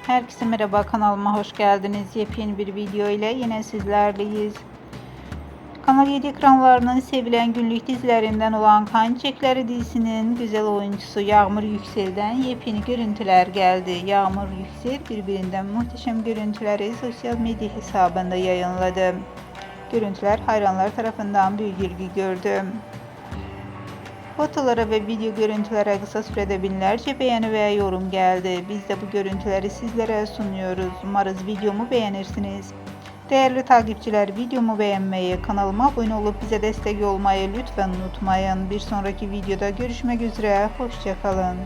Herkese merhaba, kanalıma hoş geldiniz. Yepyeni bir video ile yine sizlerleyiz. Kanal 7 ekranlarının sevilen günlük dizilerinden olan Kan Çiçekleri dizisinin güzel oyuncusu Yağmur Yüksel'den yepyeni görüntüler geldi. Yağmur Yüksel birbirinden muhteşem görüntüleri sosyal medya hesabında yayınladı. Görüntüler hayranlar tarafından büyük ilgi gördü. Fotolara ve video görüntülere kısa sürede binlerce beğeni ve yorum geldi. Biz de bu görüntüleri sizlere sunuyoruz. Umarız videomu beğenirsiniz. Değerli takipçiler, videomu beğenmeyi, kanalıma abone olup bize destek olmayı lütfen unutmayın. Bir sonraki videoda görüşmek üzere. Hoşça kalın.